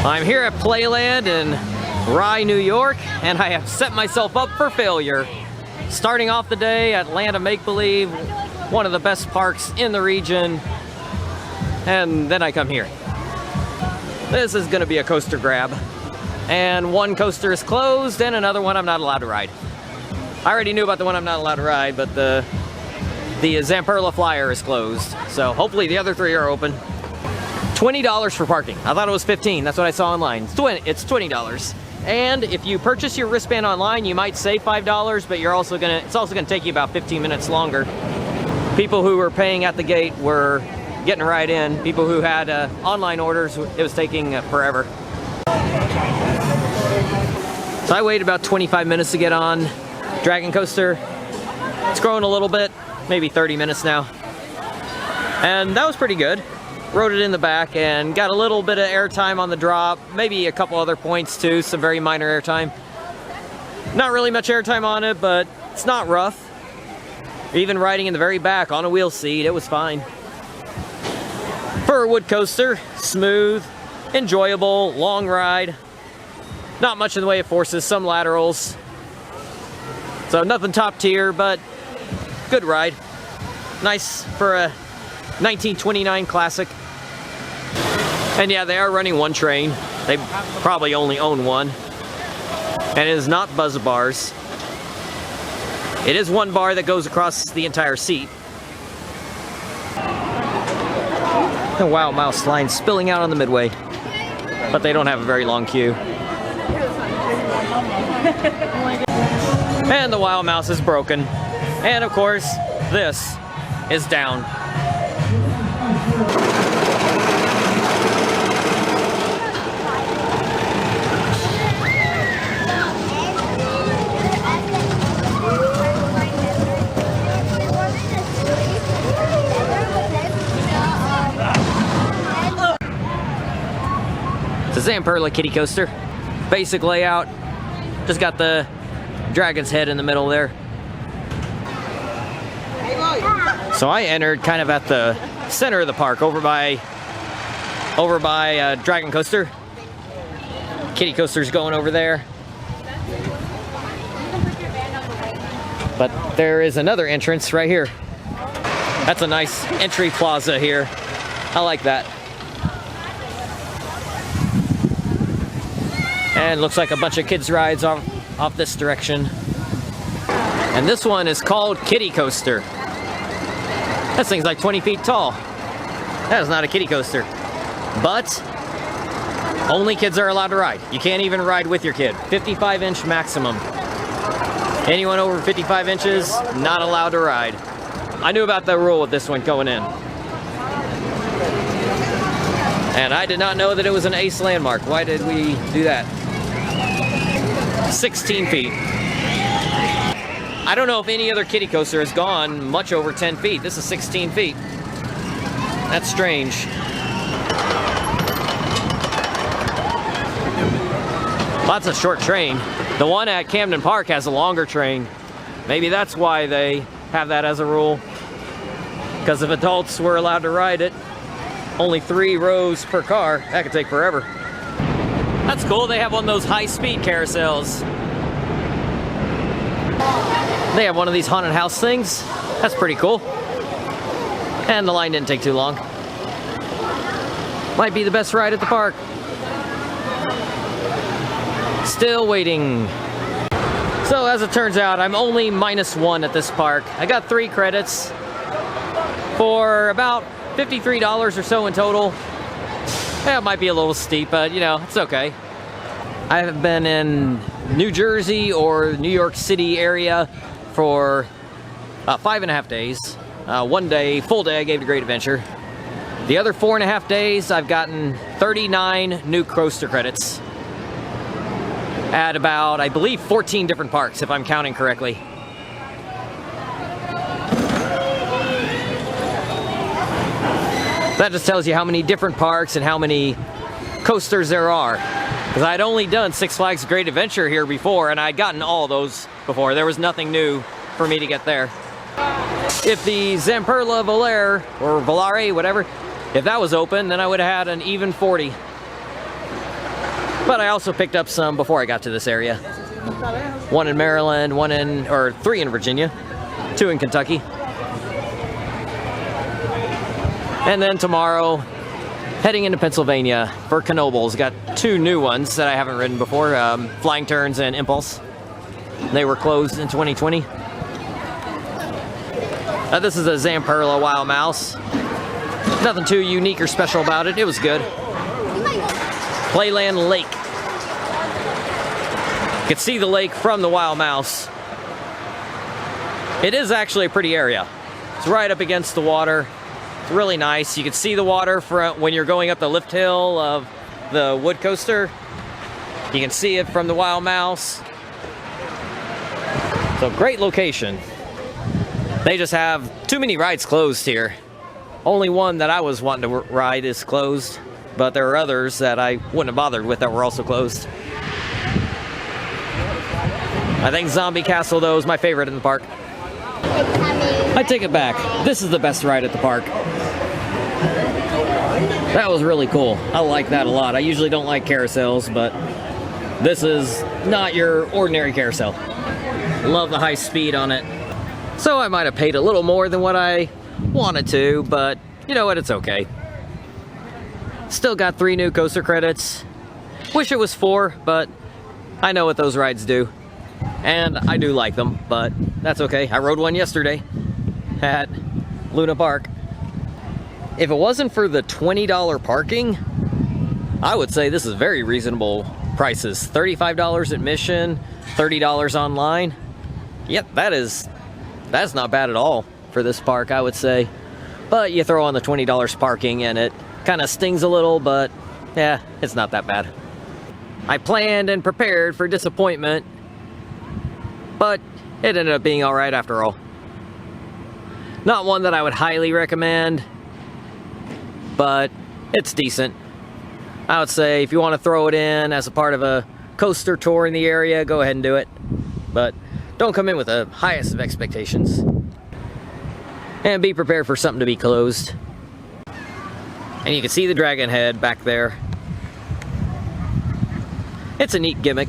I'm here at Playland in Rye, New York, and I have set myself up for failure. Starting off the day at Land of Make-Believe, one of the best parks in the region, and then I come here. This is gonna be a coaster grab. And one coaster is closed, and another one I'm not allowed to ride. I already knew about the one I'm not allowed to ride, but the Zamperla Flyer is closed. So hopefully the other three are open. $20 for parking. I thought it was $15. That's what I saw online. It's $20. And if you purchase your wristband online, you might save $5, but it's also gonna take you about 15 minutes longer. People who were paying at the gate were getting right in. People who had online orders, it was taking forever. So I waited about 25 minutes to get on Dragon Coaster. It's growing a little bit, maybe 30 minutes now. And that was pretty good. Rode it in the back and got a little bit of airtime on the drop, maybe a couple other points too, some very minor airtime. Not really much airtime on it, but it's not rough. Even riding in the very back on a wheel seat, it was fine. For a wood coaster, smooth, enjoyable, long ride. Not much in the way of forces, some laterals. So nothing top tier, but good ride. Nice for a 1929 classic. And yeah, they are running one train. They probably only own one. And it is not buzz bars. It is one bar that goes across the entire seat. The Wow Mouse line spilling out on the midway. But they don't have a very long queue. And the Wow Mouse is broken. And of course, this is down. It's a Zamperla kiddie coaster. Basic layout. Just got the dragon's head in the middle there. So I entered kind of at the center of the park, over by Dragon Coaster. Kiddie coaster's going over there. But there is another entrance right here. That's a nice entry plaza here. I like that. And looks like a bunch of kids rides off this direction. And this one is called Kiddie Coaster. That thing's like 20 feet tall. That is not a kiddie coaster. But only kids are allowed to ride. You can't even ride with your kid. 55-inch maximum. Anyone over 55 inches, not allowed to ride. I knew about the rule with this one going in. And I did not know that it was an ACE landmark. Why did we do that? 16 feet. I don't know if any other kiddie coaster has gone much over 10 feet. This is 16 feet. That's strange. Lots of short train. The one at Camden Park has a longer train. Maybe that's why they have that as a rule. Because if adults were allowed to ride it, only 3 rows per car, that could take forever. That's cool, they have one of those high-speed carousels. They have one of these haunted house things. That's pretty cool. And the line didn't take too long. Might be the best ride at the park. Still waiting. So as it turns out, I'm only -1 at this park. I got 3 credits for about $53 or so in total. Yeah, it might be a little steep, but you know, it's okay. I have been in New Jersey or New York City area for 5.5 days. One day, full day, I gave to Great Adventure. The other 4.5 days, I've gotten 39 new coaster credits at about, I believe, 14 different parks, if I'm counting correctly. That just tells you how many different parks and how many coasters there are. Because I'd only done Six Flags Great Adventure here before, and I'd gotten all those before. There was nothing new for me to get there. If the Zamperla Volare, or Volare, whatever, if that was open, then I would have had an even 40. But I also picked up some before I got to this area. One in Maryland, three in Virginia, 2 in Kentucky. And then tomorrow, heading into Pennsylvania for Knoebels. Got 2 new ones that I haven't ridden before, Flying Turns and Impulse. They were closed in 2020. This is a Zamperla Wild Mouse. Nothing too unique or special about it. It was good. Playland Lake. You can see the lake from the Wild Mouse. It is actually a pretty area. It's right up against the water. It's really nice. You can see the water from when you're going up the lift hill of the wood coaster. You can see it from the Wild Mouse. So great location. They just have too many rides closed here. Only one that I was wanting to ride is closed, but there are others that I wouldn't have bothered with that were also closed. I think Zombie Castle, though, is my favorite in the park. I take it back. This is the best ride at the park. That was really cool. I like that a lot. I usually don't like carousels, but this is not your ordinary carousel. Love the high speed on it. So I might have paid a little more than what I wanted to, but you know what, it's okay. Still got 3 new coaster credits. Wish it was 4, but I know what those rides do. And I do like them, but that's okay. I rode one yesterday at Luna Park. If it wasn't for the $20 parking, I would say this is very reasonable prices. $35 admission, $30 online. Yep, that's not bad at all for this park, I would say. But you throw on the $20 parking and it kind of stings a little, but yeah, it's not that bad. I planned and prepared for disappointment, but it ended up being all right after all. Not one that I would highly recommend, but it's decent. I would say if you want to throw it in as a part of a coaster tour in the area, go ahead and do it. But don't come in with the highest of expectations. And be prepared for something to be closed. And you can see the dragon head back there. It's a neat gimmick.